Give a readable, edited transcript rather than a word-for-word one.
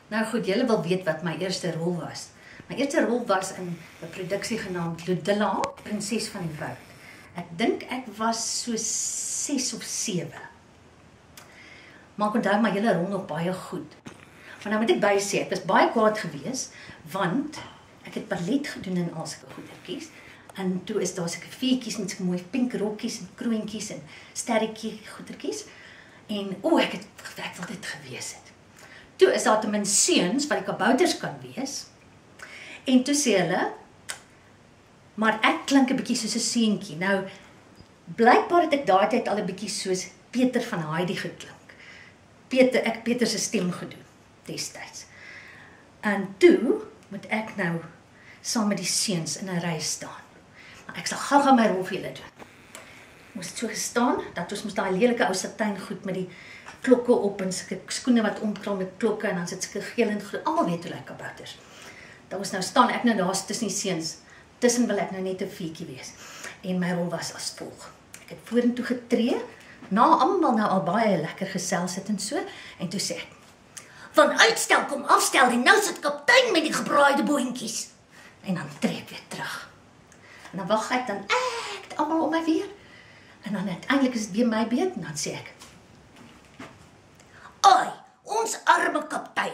Nou goed, julle wil weet wat my eerste rol was. My eerste rol was in 'n produksie genaamd Ludilla, Prinses van die Woud. Ek dink ek was so 6 of 7. Maar ek onthou my hele rol nog baie goed. Maar nou moet ek bysê, ek was baie kwaad geweest, want ek het ballet gedoen in al sulke goedertjies. En toe is daar sulke veetjies met sulke mooi pink rokkies en kroontjies en sterretjie goedertjies. En ek wil dit gewees het. Toe is daar ten minste seuns wat die kabouters kan wees. En toe sê hulle, maar ek klink 'n bietjie soos 'n seentjie. Nou, blykbaar het ek daai tyd al 'n bietjie soos Peter van Heidi geklink. Peter se stem gedoen destyds. En toe moet ek nou saam met die seuns in 'n ry staan. Maar ek sal gou-gou my rol vir julle doen. Moes het so gestaan, dat ons moes daai lelike ou satijn goed met die klokke op en sulke skoene wat omkrul met klokke en dan sit sulke geel en groen, almal weet hoe lyk kabouters. Dan ons nou staan ek nou daar tussen die seuns. Tussen wil ek nou net 'n veetjie wees. En my rol was as volg. Ek het vorentoe getree, na almal nou al baie lekker gesels het en so, en toe sê ek, van uitstel kom afstel, en nou sit kaptein met die gebraaide boontjies. En dan tree ek weer terug. En dan wag ek dan echt almal om my weer. En dan uiteindelik is dit weer my beurt, en dan sê ek, "Ai, ons arme kaptein.